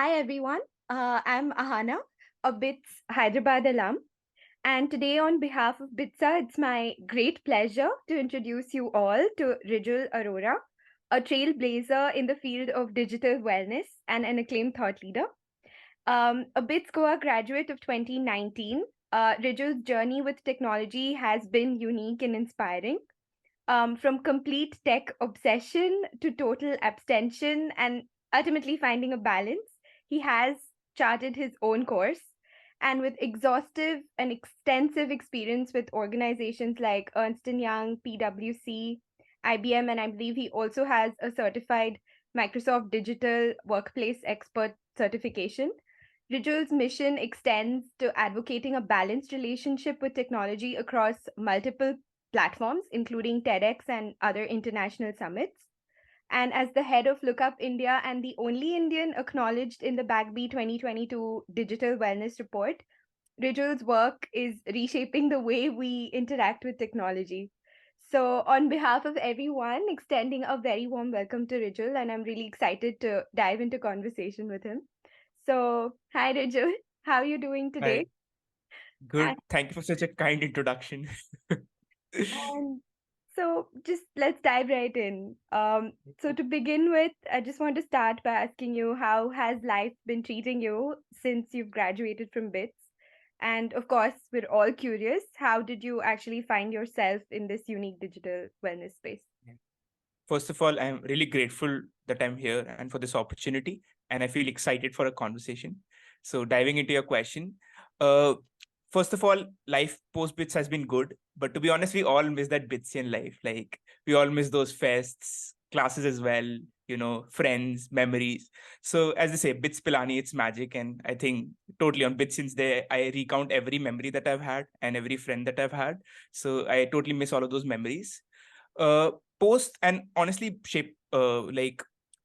Hi everyone, I'm Ahana, a BITS Hyderabad alum, and today on behalf of BITSA, it's my great pleasure to introduce you all to Rijul Arora, a trailblazer in the field of digital wellness and an acclaimed thought leader. A BITS Goa graduate of 2019, Rijul's journey with technology has been unique and inspiring. From complete tech obsession to total abstention and ultimately finding a balance, he has charted his own course. And with exhaustive and extensive experience with organizations like Ernst& Young, PwC, IBM, and I believe he also has a certified Microsoft Digital Workplace Expert certification. Rijul's mission extends to advocating a balanced relationship with technology across multiple platforms, including TEDx and other international summits. And as the head of Look Up India and the only Indian acknowledged in the BACB 2022 Digital Wellness Report, Rijul's work is reshaping the way we interact with technology. So, on behalf of everyone, extending a very warm welcome to Rijul, and I'm really excited to dive into conversation with him. So, hi Rijul, how are you doing today? Hi, good. Thank you for such a kind introduction. And so just let's dive right in. So to begin with, I just want to start by asking you, how has life been treating you since you've graduated from BITS? And of course, we're all curious, how did you actually find yourself in this unique digital wellness space? First of all, I'm really grateful that I'm here and for this opportunity, and I feel excited for a conversation. So, diving into your question, uh, first of all, life post bits has been good, but to be honest, we all miss that BITSian life. Like we all miss those fests, classes as well. Friends, memories. So, as they say, bits pilani, it's magic, and I think totally on BITSians Day, I recount every memory that I've had and every friend that I've had. So, I totally miss all of those memories. Uh, Post and honestly shape like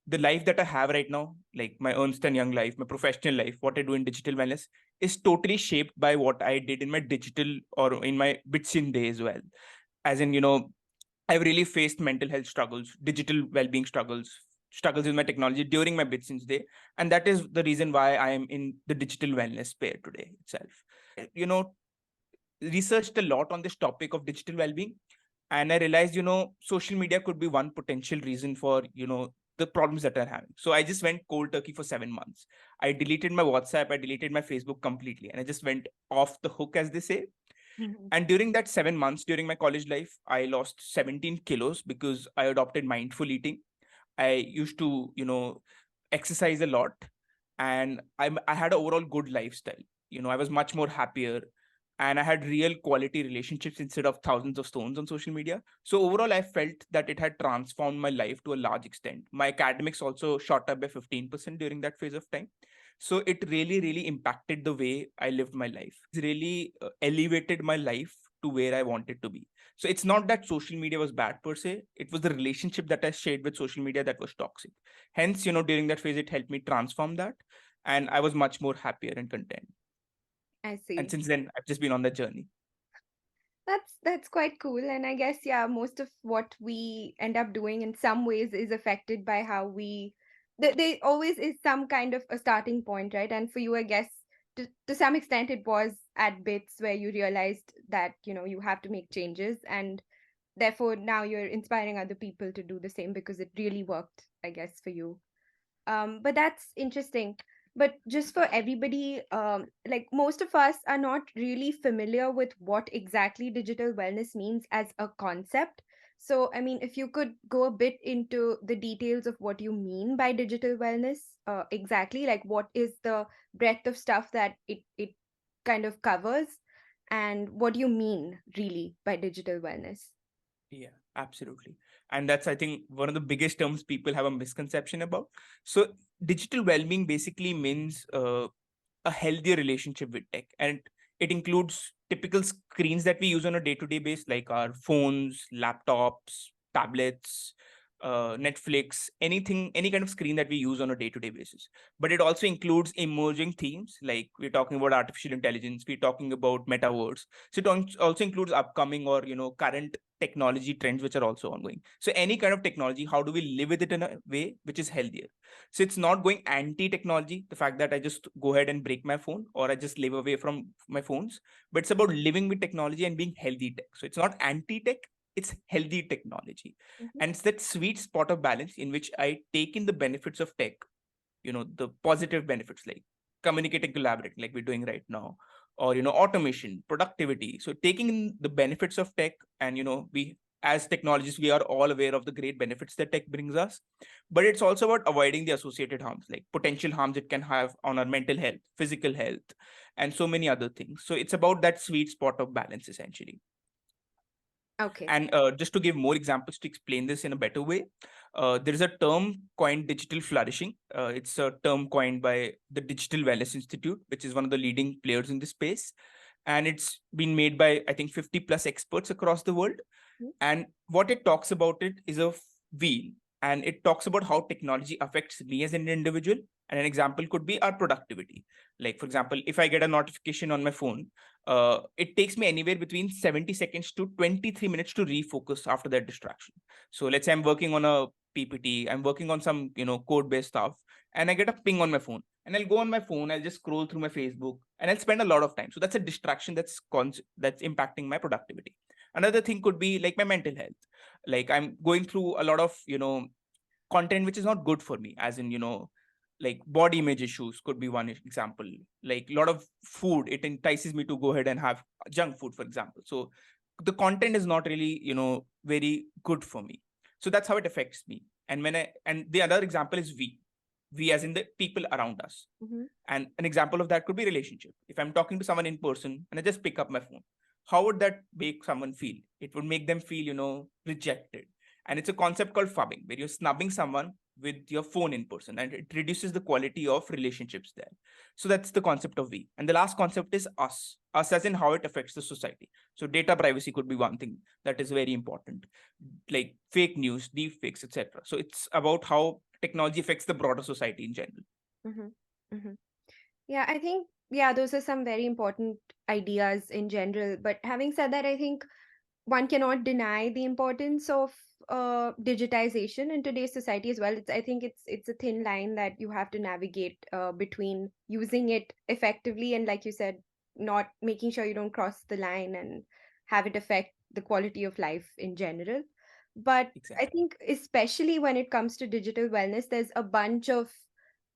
the life that I have right now, like my Ernst and Young life, my professional life, what I do in digital wellness is totally shaped by what I did in my digital or in my Bitsin day as well. As in, I've really faced mental health struggles, digital well-being struggles with my technology during my Bitsins day. And that is the reason why I am in the digital wellness sphere today itself. You know, researched a lot on this topic of digital well-being, and I realized social media could be one potential reason for the problems that are having. So I just went cold turkey for 7 months. I deleted my WhatsApp, I deleted my Facebook completely, and I just went off the hook, as they say. Mhm. And during that 7 months during my college life, I lost 17 kilos because I adopted mindful eating. I used to exercise a lot, and I had an overall good lifestyle. I was much more happier, and I had real quality relationships instead of thousands of stones on social media. So overall, I felt that it had transformed my life to a large extent. My academics also shot up by 15% during that phase of time. So it really, really impacted the way I lived my life. It really elevated my life to where I wanted to be. So it's not that social media was bad per se. It was the relationship that I shared with social media that was toxic. Hence, during that phase, it helped me transform that. And I was much more happier and content. I And see. since then, I've just been on that journey. That's quite cool. And I guess, yeah, most of what we end up doing in some ways is affected by how we there always is some kind of a starting point, right? And for you, I guess to some extent it was at bits where you realized that, you have to make changes, and therefore now you're inspiring other people to do the same because it really worked, I guess, for you. But that's interesting. But just for everybody, like most of us are not really familiar with what exactly digital wellness means as a concept. So, I mean, if you could go a bit into the details of what you mean by digital wellness, exactly, like what is the breadth of stuff that it kind of covers, and what do you mean really by digital wellness? Yeah, absolutely. And that's, I think, one of the biggest terms people have a misconception about. So, digital well being basically means a healthier relationship with tech. And it includes typical screens that we use on a day to day basis, like our phones, laptops, tablets. Netflix, anything, any kind of screen that we use on a day-to-day basis. But it also includes emerging themes, like we're talking about artificial intelligence, we're talking about metaverse. So it also includes upcoming or current technology trends which are also ongoing. So any kind of technology, how do we live with it in a way which is healthier? So it's not going anti-technology, the fact that I just go ahead and break my phone or I just live away from my phones, but it's about living with technology and being healthy tech. So it's not anti-tech, it's healthy technology. Mhm. And it's that sweet spot of balance in which I take in the benefits of tech, the positive benefits like communicating, collaborating, like we're doing right now, or automation, productivity. So taking in the benefits of tech, and we as technologists, we are all aware of the great benefits that tech brings us, but it's also about avoiding the associated harms, like potential harms it can have on our mental health, physical health, and so many other things. So it's about that sweet spot of balance, essentially. Okay. And just to give more examples to explain this in a better way, there is a term coined digital flourishing. It's a term coined by the Digital Wellness Institute, which is one of the leading players in this space. And it's been made by, I think, 50 plus experts across the world. Mhm. And what it talks about it is a wheel, and it talks about how technology affects me as an individual. And an example could be our productivity. Like, for example, if I get a notification on my phone, it takes me anywhere between 70 seconds to 23 minutes to refocus after that distraction. So let's say I'm working on a PPT, I'm working on some, code based stuff, and I get a ping on my phone. And I'll go on my phone, I'll just scroll through my Facebook, and I'll spend a lot of time. So that's a distraction that's impacting my productivity. Another thing could be like my mental health. Like I'm going through a lot of, content which is not good for me, as in, like body image issues could be one example. Like a lot of food, it entices me to go ahead and have junk food, for example. So the content is not really, very good for me. So that's how it affects me. And the other example is we as in the people around us. Mhm. And an example of that could be relationship. If I'm talking to someone in person and I just pick up my phone, how would that make someone feel? It would make them feel, rejected. And it's a concept called fubbing, where you're snubbing someone with your phone in person, and it reduces the quality of relationships there. So that's the concept of we. And the last concept is us as in how it affects the society. So data privacy could be one thing that is very important, like fake news, deep fakes, etc. So it's about how technology affects the broader society in general. Mhm. Mhm. Yeah, I think, yeah, those are some very important ideas in general. But having said that, I think one cannot deny the importance of digitization in today's society as well. I think it's a thin line that you have to navigate between using it effectively and, like you said, not making sure you don't cross the line and have it affect the quality of life in general. But I Exactly. think especially when it comes to digital wellness,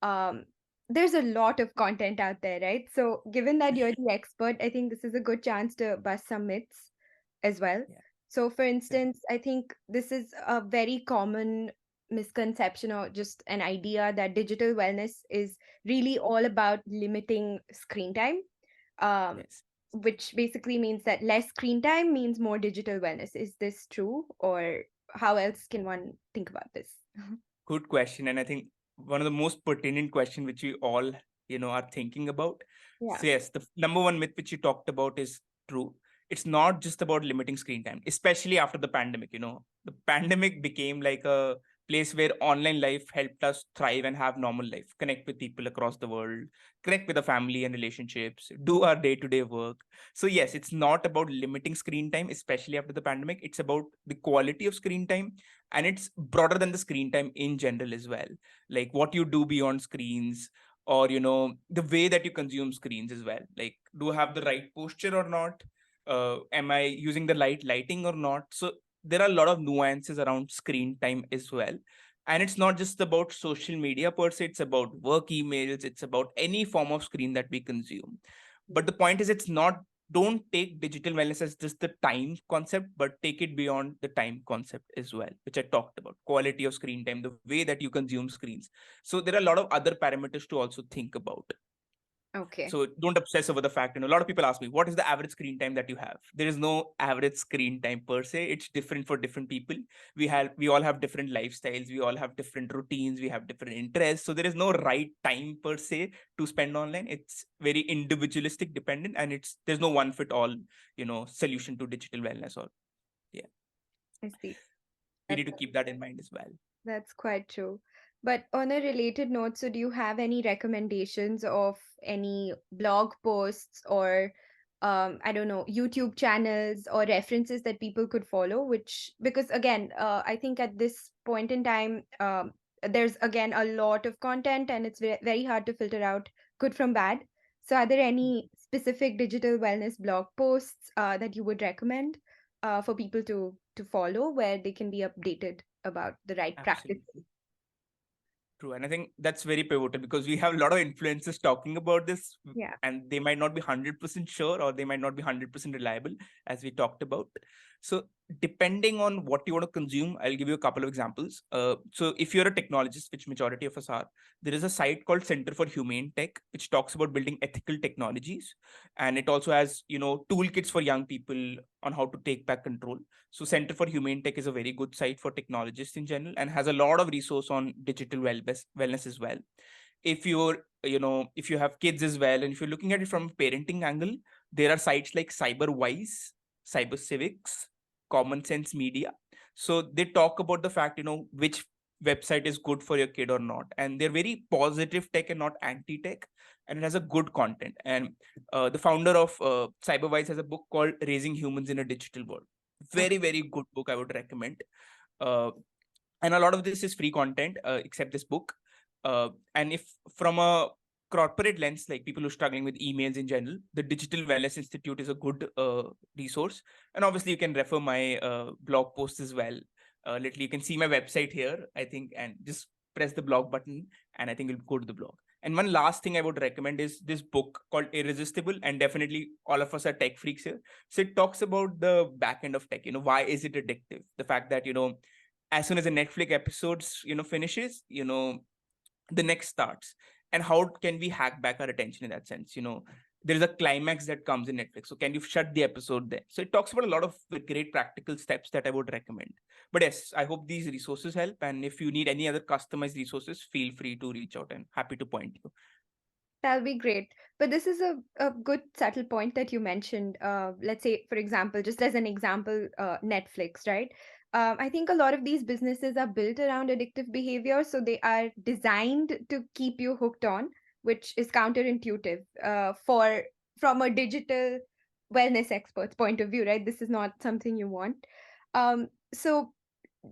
um, there's a lot of content out there, right? So given that you're the expert, I think this is a good chance to bust some myths as well. Yeah. So, for Right. instance, I think this is a very common misconception or just an idea that digital wellness is really all about limiting screen time, um, Yes. which basically means that less screen time means more digital wellness. Is this true, or how else can one think about this? Good question. And I think one of the most pertinent question which we all, are thinking about. Yeah. So yes, the number one myth which you talked about is true. It's not just about limiting screen time, especially after the pandemic. The pandemic became like a place where online life helped us thrive and have normal life, connect with people across the world, connect with the family and relationships, do our day-to-day work. So yes, it's not about limiting screen time, especially after the pandemic. It's about the quality of screen time, and it's broader than the screen time in general as well, like what you do beyond screens, or the way that you consume screens as well. Like, do I have the right posture or not? Am I using the lighting or not? So there are a lot of nuances around screen time as well. And it's not just about social media per se, it's about work emails, it's about any form of screen that we consume. But the point is, it's not, don't take digital wellness as just the time concept, but take it beyond the time concept as well, which I talked about. Quality of screen time, the way that you consume screens. So there are a lot of other parameters to also think about. Okay. So don't obsess over the fact. A lot of people ask me, what is the average screen time that you have? There is no average screen time per se. It's different for different people. We all have different lifestyles. We all have different routines. We have different interests. So there is no right time per se to spend online. It's very individualistic dependent, and there's no one fit all, solution to digital wellness or yeah. I see. we need to keep that in mind as well. That's quite true. But on a related note, so do you have any recommendations of any blog posts or I don't know, YouTube channels or references that people could follow? Which, because again, I think at this point in time, there's again a lot of content and it's very hard to filter out good from bad. So are there any specific digital wellness blog posts that you would recommend for people to follow where they can be updated about the right practice? Absolutely. True. And I think that's very pivotal because we have a lot of influencers talking about this, Yeah. and they might not be 100% sure or they might not be 100% reliable, as we talked about. So, depending on what you want to consume, I'll give you a couple of examples. So, if you're a technologist, which majority of us are, there is a site called Center for Humane Tech, which talks about building ethical technologies. And it also has, toolkits for young people on how to take back control. So Center for Humane Tech is a very good site for technologists in general and has a lot of resource on digital wellness as well. If if you have kids as well, and if you're looking at it from a parenting angle, there are sites like CyberWise, Cyber Civics, Common Sense Media. So they talk about the fact, which website is good for your kid or not. And they're very positive tech and not anti-tech. And it has a good content. And the founder of CyberWise has a book called Raising Humans in a Digital World. Okay. Very, very good book, I would recommend. Uh, and a lot of this is free content, except this book. And if from a corporate lens, like people who are struggling with emails in general, the Digital Wellness Institute is a good resource. And obviously, you can refer my blog posts as well. Literally, you can see my website here, I think, and just press the blog button, and I think you'll go to the blog. And one last thing I would recommend is this book called Irresistible. And definitely, all of us are tech freaks here. So it talks about the back end of tech. Why is it addictive? The fact that, as soon as the Netflix episodes, finishes, the next starts. And how can we hack back our attention in that sense? There is a climax that comes in Netflix. So can you shut the episode there? So it talks about a lot of great practical steps that I would recommend. But yes, I hope these resources help. And if you need any other customized resources, feel free to reach out and happy to point you. That'll be great. But this is a good subtle point that you mentioned. Let's say, for example, just as an example, Netflix, right? I think a lot of these businesses are built around addictive behavior, so they are designed to keep you hooked on, which is counterintuitive for from a digital wellness expert's point of view, right? This is not something you want. So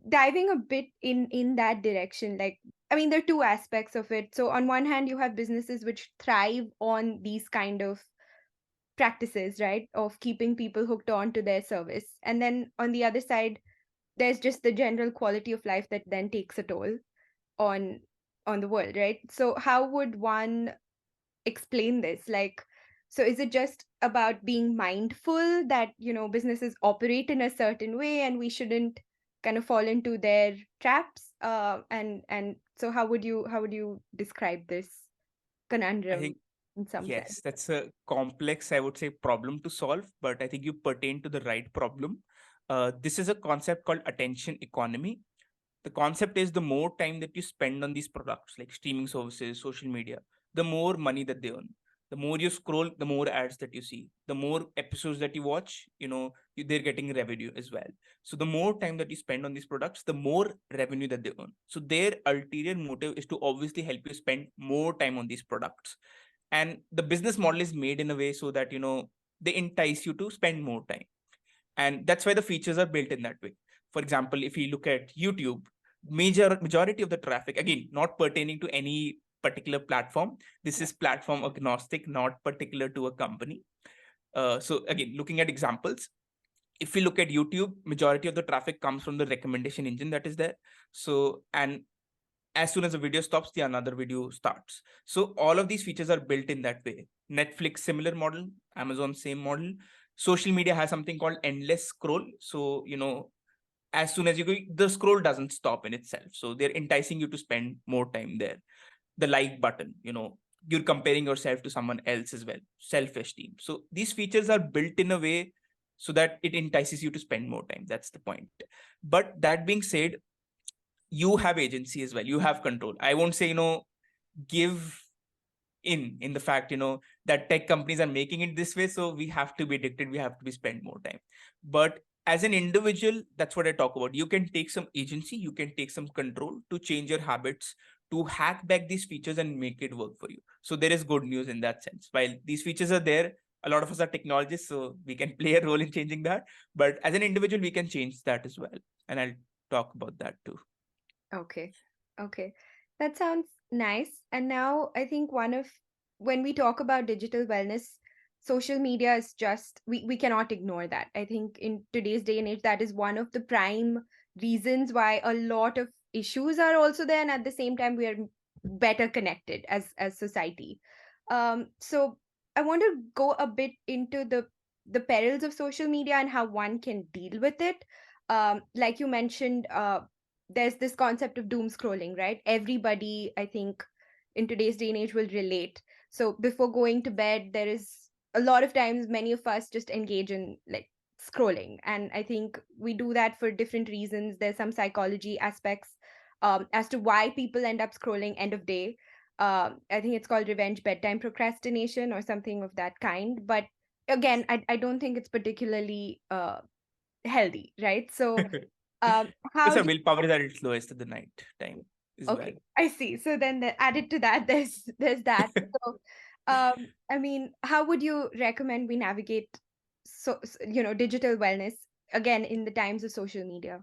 diving a bit in that direction, like I mean there are two aspects of it. So on one hand you have businesses which thrive on these kind of practices, right, of keeping people hooked on to their service, and then on the other side there's just the general quality of life that then takes a toll on on the world, right? So how would one explain this? Like, so is it just about being mindful that, businesses operate in a certain way and we shouldn't kind of fall into their traps? And so how would you describe this I conundrum think, in some sense? yes, that's a complex, I would say, problem to solve, but I think you pertain to the right problem. This is a concept called attention economy. The concept is the more time that you spend on these products like streaming services, social media, the more money that they earn. The more you scroll, the more ads that you see. The more episodes that you watch, they're getting revenue as well. So the more time that you spend on these products, the more revenue that they earn. So their ulterior motive is to obviously help you spend more time on these products. And the business model is made in a way so that, they entice you to spend more time. And that's why the features are built in that way. For example, if you look at YouTube, majority of the traffic, again, not pertaining to any particular platform, this Yeah. is platform agnostic, not particular to a company. So again, looking at examples, if we look at YouTube, majority of the traffic comes from the recommendation engine that is there. So, and as soon as the video stops, the another video starts. So all of these features are built in that way. Netflix, similar model. Amazon, same model. Social media has something called endless scroll. So, as soon as you go, the scroll doesn't stop in itself. So they're enticing you to spend more time there. The like button, you're comparing yourself to someone else as well. Self-esteem. So these features are built in a way so that it entices you to spend more time. That's the point. But that being said, you have agency as well. You have control. I won't say, give in the fact, that tech companies are making it this way. So we have to be addicted. We have to be spend more time. But as an individual, that's what I talk about. You can take some agency, you can take some control to change your habits, to hack back these features and make it work for you. So there is good news in that sense. While these features are there, a lot of us are technologists, so we can play a role in changing that. But as an individual, we can change that as well. And I'll talk about that too. Okay. Okay. That sounds nice. And now I think when we talk about digital wellness, social media is just, we cannot ignore that. I think in today's day and age, that is one of the prime reasons why a lot of issues are also there. And at the same time, we are better connected as society. So I want to go a bit into the perils of social media and how one can deal with it. Like you mentioned, there's this concept of doom scrolling, right? Everybody, I think, in today's day and age will relate. So before going to bed, there is a lot of times many of us just engage in like scrolling. And I think we do that for different reasons. There's some psychology aspects as to why people end up scrolling end of day. I think it's called revenge bedtime procrastination or something of that kind. But again, I don't think it's particularly healthy, right? So Because how our do willpower is at its lowest at the night time as well. Okay, I see. So then added to that, there's that. So, I mean, how would you recommend we navigate digital wellness again in the times of social media?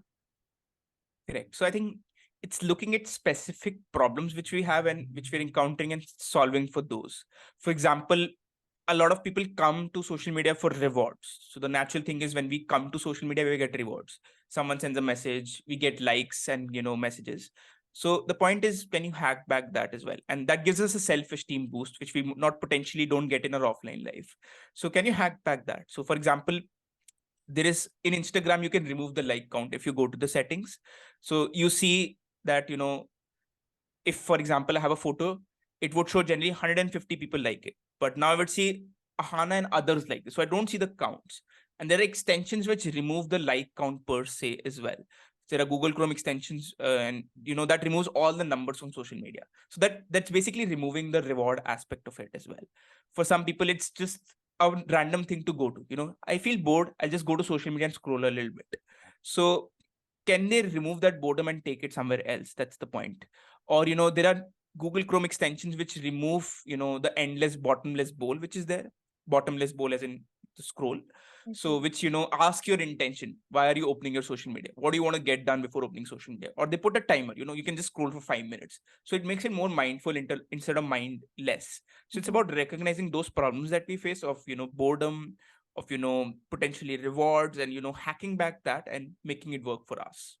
Correct. So I think it's looking at specific problems which we have and which we're encountering and solving for those. For example, a lot of people come to social media for rewards. So the natural thing is when we come to social media, we get rewards. Someone sends a message, we get likes and messages. So the point is, when you hack back that as well, and that gives us a self-esteem boost, which we not potentially don't get in our offline life. So can you hack back that? So for example, there is in Instagram, you can remove the like count if you go to the settings. So you see that, if for example, I have a photo, it would show generally 150 people like it. But now I would see Ahana and others like this. So I don't see the counts. And there are extensions which remove the like count per se as well. There are Google Chrome extensions, and that removes all the numbers on social media. So that's basically removing the reward aspect of it as well. For some people, it's just a random thing to go to. I feel bored. I'll just go to social media and scroll a little bit. So can they remove that boredom and take it somewhere else? That's the point. Or there are Google Chrome extensions which remove the endless bottomless bowl which is there. Bottomless bowl as in the scroll. I So see. which ask your intention. Why are you opening your social media? What do you want to get done before opening social media? Or they put a timer. You can just scroll for 5 minutes. So it makes it more mindful instead of mindless. So it's Mhm. about recognizing those problems that we face of boredom, of potentially rewards, and hacking back that and making it work for us.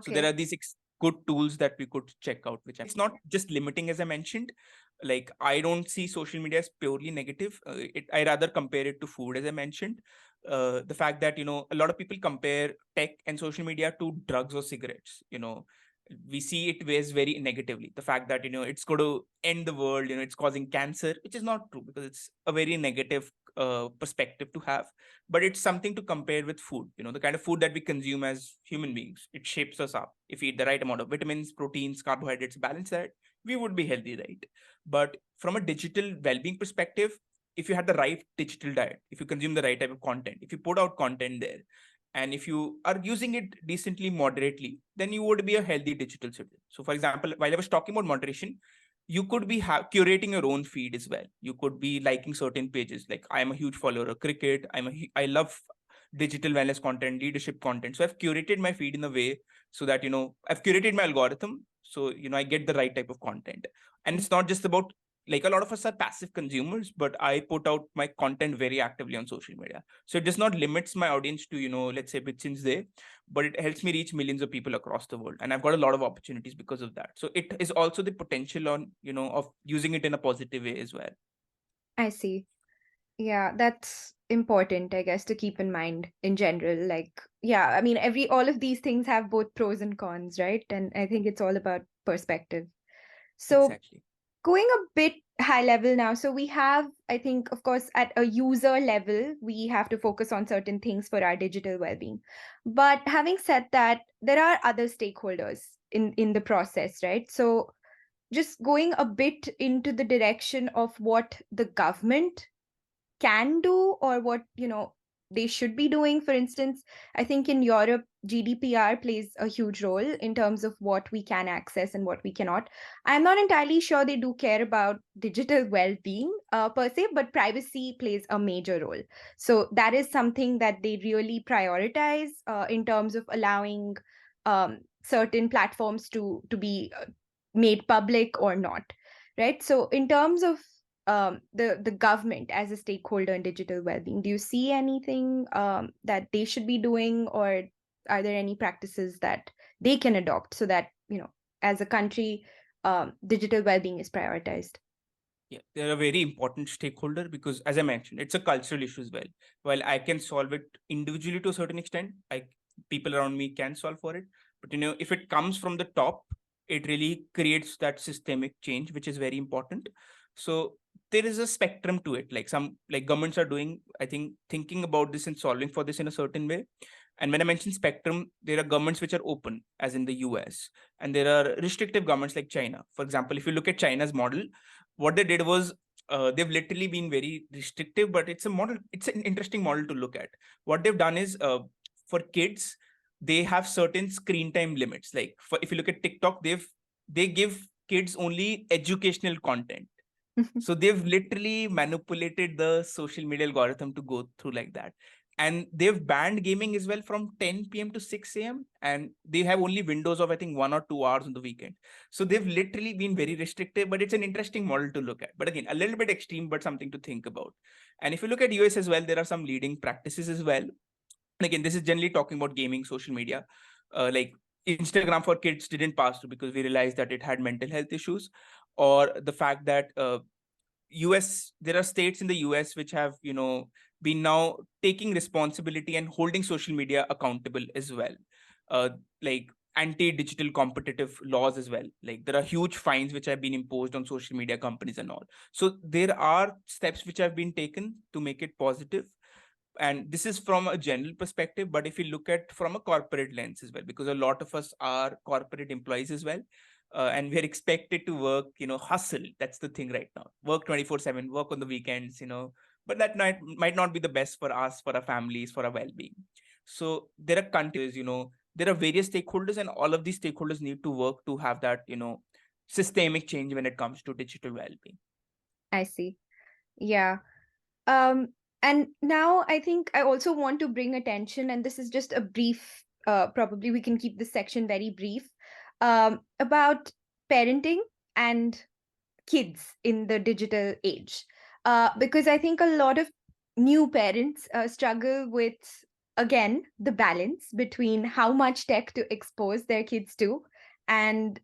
So there Okay. are these good tools that we could check out, which it's not just limiting, as I mentioned. Like, I don't see social media as purely negative. I rather compare it to food, as I mentioned. The fact that, a lot of people compare tech and social media to drugs or cigarettes. We see it weighs very negatively. The fact that, it's going to end the world, it's causing cancer, which is not true because it's a very negative perspective to have. But it's something to compare with food. The kind of food that we consume as human beings, it shapes us up. If we eat the right amount of vitamins, proteins, carbohydrates, balance that, we would be healthy, right? But from a digital well-being perspective, if you had the right digital diet, if you consume the right type of content, if you put out content there, and if you are using it decently, moderately, then you would be a healthy digital citizen. So for example, while I was talking about moderation, you could be curating your own feed as well. You could be liking certain pages. Like, I'm a huge follower of cricket. I love digital wellness content, leadership content. So I've curated my feed in a way so that I've curated my algorithm, so I get the right type of content. And it's not just about, like, a lot of us are passive consumers, but I put out my content very actively on social media. So it does not limits my audience to let's say BITSians Day, but it helps me reach millions of people across the world, and I've got a lot of opportunities because of that. So it is also the potential on of using it in a positive way as well. I see. Yeah, that's important, I guess, to keep in mind in general. Like, yeah, I mean, all of these things have both pros and cons, right? And I think it's all about perspective. So Exactly. going a bit high level now, so we have, I think, of course, at a user level, we have to focus on certain things for our digital well-being. But having said that, there are other stakeholders in the process, right? So just going a bit into the direction of what the government can do or what they should be doing. For instance, I think in Europe, GDPR plays a huge role in terms of what we can access and what we cannot. I'm not entirely sure they do care about digital well-being per se, but privacy plays a major role. So that is something that they really prioritize in terms of allowing certain platforms to be made public or not, right? So in terms of the government as a stakeholder in digital well-being, do you see anything that they should be doing, or are there any practices that they can adopt so that, as a country, digital well-being is prioritized? Yeah, they're a very important stakeholder because, as I mentioned, it's a cultural issue as well. While I can solve it individually to a certain extent, people around me can solve for it. But if it comes from the top, it really creates that systemic change, which is very important. So there is a spectrum to it. Like governments are doing, I think, thinking about this and solving for this in a certain way. And when I mention spectrum, there are governments which are open, as in the US, and there are restrictive governments like China. For example, if you look at China's model, what they did was they've literally been very restrictive, but it's a model. It's an interesting model to look at. What they've done is for kids, they have certain screen time limits. Like if you look at TikTok, they give kids only educational content. So they've literally manipulated the social media algorithm to go through like that. And they've banned gaming as well from 10 p.m. to 6 a.m. And they have only windows of, I think, 1 or 2 hours on the weekend. So they've literally been very restrictive, but it's an interesting model to look at. But again, a little bit extreme, but something to think about. And if you look at US as well, there are some leading practices as well. And again, this is generally talking about gaming, social media. Like Instagram for kids didn't pass through because we realized that it had mental health issues, or the fact that there are states in the US which have, been now taking responsibility and holding social media accountable as well. Like anti-digital competitive laws as well. Like there are huge fines which have been imposed on social media companies and all. So there are steps which have been taken to make it positive. And this is from a general perspective, but if you look at from a corporate lens as well, because a lot of us are corporate employees as well, and we're expected to work, hustle. That's the thing right now. Work 24/7, work on the weekends, but that might not be the best for us, for our families, for our well-being. So there are countries, there are various stakeholders, and all of these stakeholders need to work to have that, systemic change when it comes to digital well-being. I see. Yeah. Um, and now I think I also want to bring attention, and this is just a brief, probably we can keep this section very brief, about parenting and kids in the digital age. Because I think a lot of new parents struggle with, again, the balance between how much tech to expose their kids to and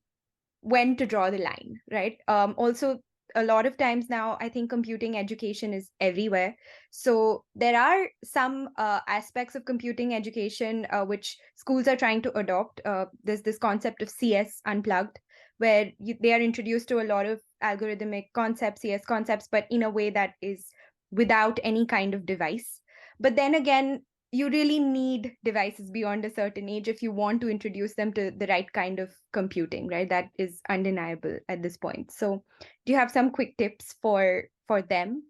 when to draw the line, right? Also, a lot of times now, I think computing education is everywhere. So there are some aspects of computing education which schools are trying to adopt. There's this concept of CS unplugged, where they are introduced to a lot of algorithmic concepts, CS concepts, but in a way that is without any kind of device. But then again, you really need devices beyond a certain age if you want to introduce them to the right kind of computing, right? That is undeniable at this point. So do you have some quick tips for them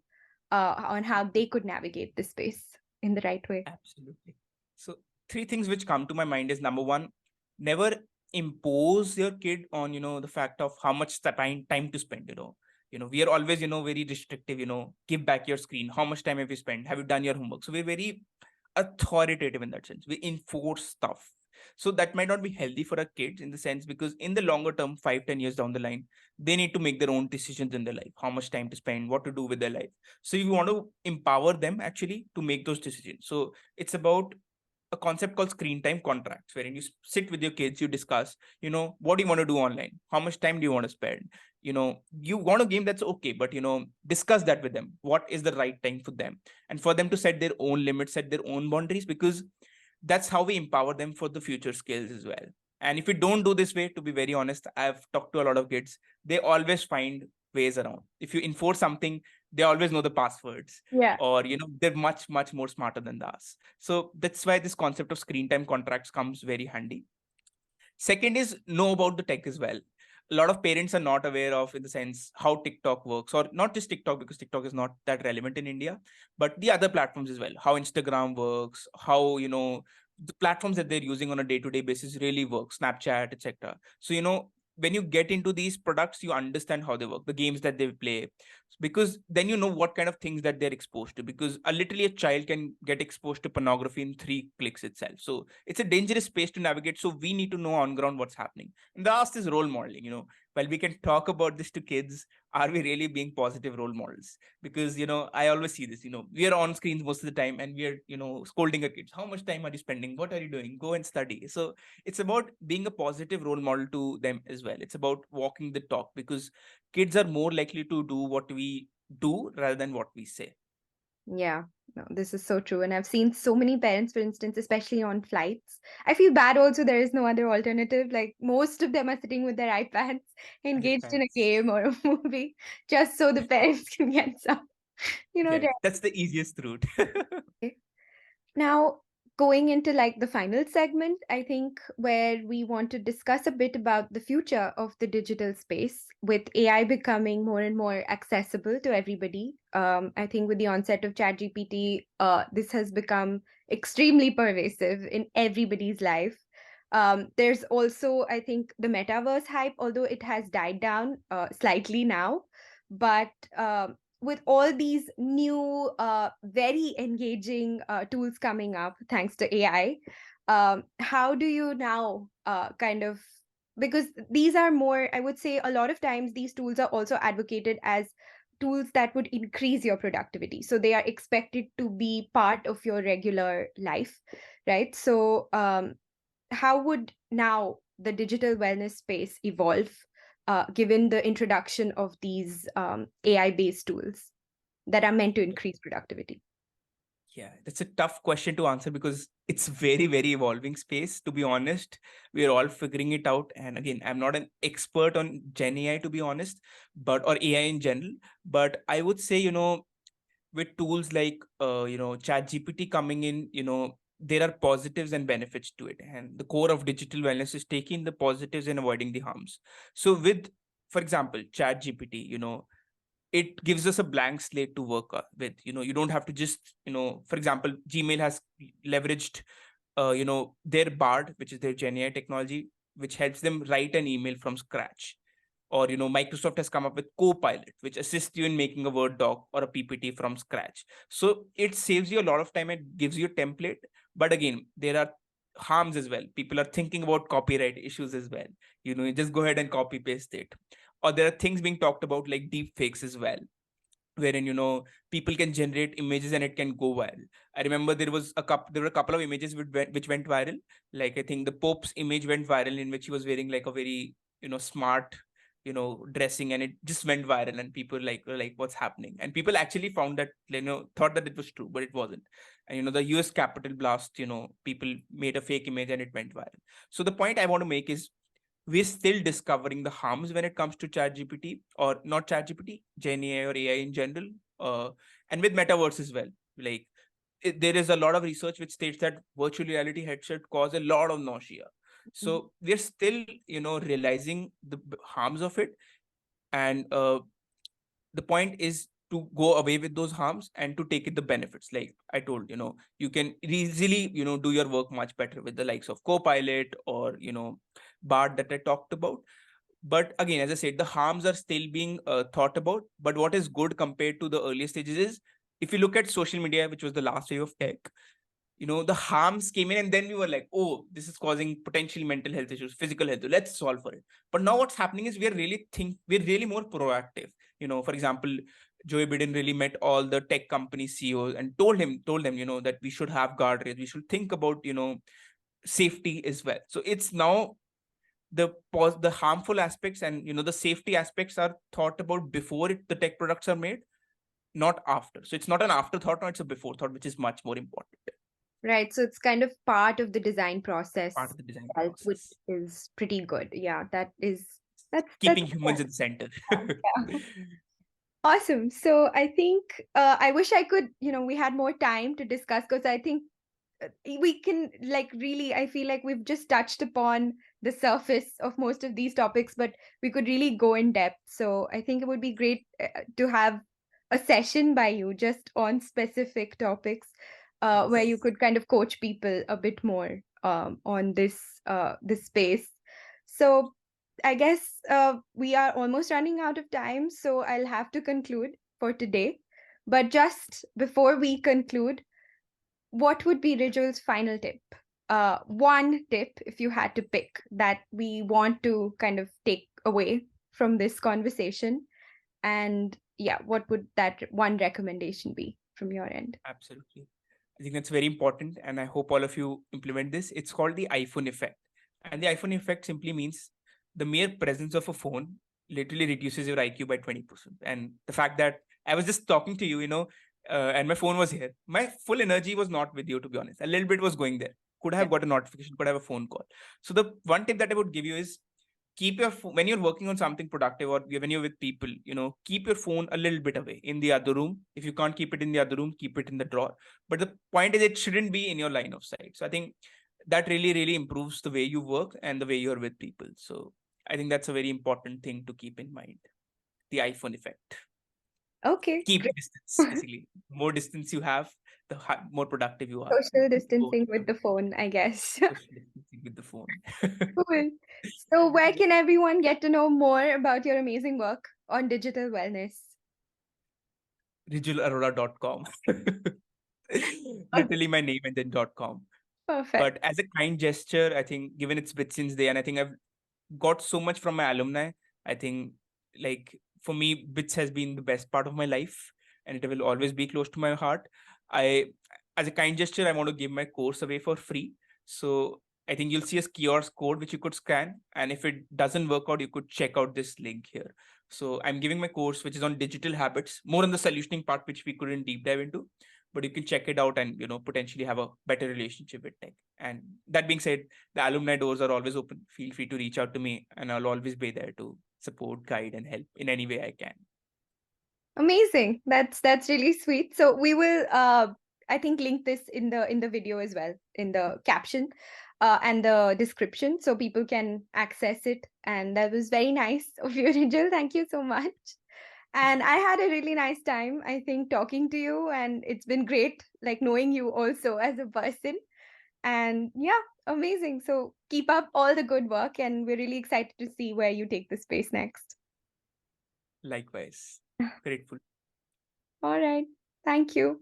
on how they could navigate this space in the right way? Absolutely. So three things which come to my mind is, number one, never impose your kid on, the fact of how much time to spend, we are always, very restrictive, give back your screen. How much time have you spent? Have you done your homework? So we're very authoritative in that sense. We enforce stuff. So that might not be healthy for our kids in the sense, because in the longer term, 5-10 years down the line, they need to make their own decisions in their life, how much time to spend, what to do with their life. So you want to empower them actually to make those decisions. So it's about a concept called screen time contracts, wherein you sit with your kids, you discuss, what do you want to do online? How much time do you want to spend? You want a game, that's okay, but discuss that with them. What is the right time for them? And for them to set their own limits, set their own boundaries, because that's how we empower them for the future skills as well. And if we don't do this way, to be very honest, I've talked to a lot of kids, they always find ways around. If you enforce something, they always know the passwords, Yeah. or they're much more smarter than us. So that's why this concept of screen time contracts comes very handy. Second is know about the tech as well. a lot of parents are not aware of, in the sense how TikTok works, or not just TikTok, because TikTok is not that relevant in India, but the other platforms as well, how Instagram works, how, the platforms that they're using on a day-to-day basis really work, Snapchat, etc. So, when you get into these products, you understand how they work, the games that they play, because then you know what kind of things that they're exposed to, because literally a child can get exposed to pornography in 3 clicks itself. So it's a dangerous space to navigate. So we need to know on ground what's happening. And the last is role modeling. While we can talk about this to kids, are we really being positive role models? Because I always see this, we are on screens most of the time, and we are scolding our kids, how much time are you spending, what are you doing, go and study. So it's about being a positive role model to them as well. It's about walking the talk, because kids are more likely to do what we do rather than what we say. Yeah, no, this is so true. And I've seen so many parents, for instance, especially on flights. I feel bad also, there is no other alternative. Like most of them are sitting with their iPads, engaged in a iPads. game or a movie, just so the parents can get some, Yeah, rest. that's the easiest route. Now, going into like the final segment, I think where we want to discuss a bit about the future of the digital space with AI becoming more and more accessible to everybody. I think with the onset of ChatGPT, this has become extremely pervasive in everybody's life. There's also, I think, the metaverse hype, although it has died down slightly now. But with all these new, very engaging tools coming up thanks to AI, how do you now kind of, because these are more, I would say, a lot of times these tools are also advocated as tools that would increase your productivity. So they are expected to be part of your regular life, right? So, how would now the digital wellness space evolve given the introduction of these AI based tools that are meant to increase productivity? Yeah, that's a tough question to answer, because it's very, very evolving space, to be honest. We're all figuring it out. And again, I'm not an expert on Gen AI, to be honest, or AI in general. But I would say, with tools like ChatGPT coming in, there are positives and benefits to it. And the core of digital wellness is taking the positives and avoiding the harms. So with, for example, ChatGPT, it gives us a blank slate to work with. You don't have to just, for example, Gmail has leveraged their Bard, which is their Gen AI technology, which helps them write an email from scratch. Or Microsoft has come up with Copilot, which assists you in making a Word doc or a PPT from scratch. So it saves you a lot of time and gives you a template. But again, there are harms as well. People are thinking about copyright issues as well. You just go ahead and copy paste it. Or there are things being talked about like deep fakes as well, wherein people can generate images and it can go viral. I remember there were a couple of images which went viral. Like, I think the Pope's image went viral, in which he was wearing like a very smart dressing, and it just went viral, and people were like, what's happening? And people actually found that, thought that it was true, but it wasn't. And the US Capitol blast, people made a fake image and it went viral. So the point I want to make is, we're still discovering the harms when it comes to ChatGPT, or not ChatGPT, Gen AI or AI in general, and with metaverse as well. Like, there is a lot of research which states that virtual reality headset cause a lot of nausea. Mhm. So we're still, realizing the harms of it, and the point is to go away with those harms and to take it the benefits. Like I told, you can easily do your work much better with the likes of Copilot or Bard that I talked about. But again, as I said, the harms are still being thought about. But what is good compared to the earlier stages is, if you look at social media, which was the last wave of tech, the harms came in, and then we were like, oh, this is causing potential mental health issues, physical health, let's solve for it. But now what's happening is, we're really more proactive. For example, Joe Biden really met all the tech company CEOs and told them, that we should have guardrails, we should think about safety as well. So it's now the harmful aspects and the safety aspects are thought about before the tech products are made, not after. So it's not an afterthought, no, it's a before thought, which is much more important. Right. So it's kind of part of the design Part process of the design itself, which process, is pretty good. Yeah, that's keeping humans in the center. yeah. Awesome. So I think I wish I could, we had more time to discuss because I think we can like really, I feel like we've just touched upon the surface of most of these topics, but we could really go in depth. So I think it would be great to have a session by you just on specific topics, where you Yes. could kind of coach people a bit more on this space. So I guess we are almost running out of time, so I'll have to conclude for today. But just before we conclude, what would be Rijul's final tip? One tip, if you had to pick, that we want to kind of take away from this conversation. And yeah, what would that one recommendation be from your end? Absolutely. I think that's very important, and I hope all of you implement this. It's called the iPhone effect. And the iPhone effect simply means the mere presence of a phone literally reduces your IQ by 20%. And the fact that I was just talking to you, and my phone was here, my full energy was not with you, to be honest. A little bit was going there. Could Yeah. have got a notification, could have a phone call. So, the one tip that I would give you is keep your when you're working on something productive or when you're with people, keep your phone a little bit away in the other room. If you can't keep it in the other room, keep it in the drawer. But the point is, it shouldn't be in your line of sight. So I think that really really improves the way you work and the way you're with people. So I think that's a very important thing to keep in mind. The iPhone effect. Okay, Keep great. distance. Basically, the more distance you have, the more productive you are. Social So, distancing with the phone, I guess. social distancing with the phone. Cool. So, where can everyone get to know more about your amazing work on digital wellness? Rijularora.com. Oh, Literally my name and then .com. perfect. But as a kind gesture, I think given it's BITSians Day, and I think I've got so much from my alumni, I think like for me, BITS has been the best part of my life, and it will always be close to my heart. I, as a kind gesture, I want to give my course away for free. So I think you'll see a kiosk code which you could scan, and if it doesn't work out, you could check out this link here. So I'm giving my course which is on digital habits, more on the solutioning part which we couldn't deep dive into, but you can check it out and potentially have a better relationship with tech. And that being said, the alumni doors are always open. Feel free to reach out to me, and I'll always be there to support, guide, and help in any way I can. Amazing. That's really sweet. So we will I think link this in the video as well, in the caption and the description, so people can access it. And that was very nice of you, Rijul. Thank you so much. And I had a really nice time, I think, talking to you, and it's been great like knowing you also as a person. And yeah, amazing. So keep up all the good work, and we're really excited to see where you take the space next. Likewise, grateful. All right. Thank you.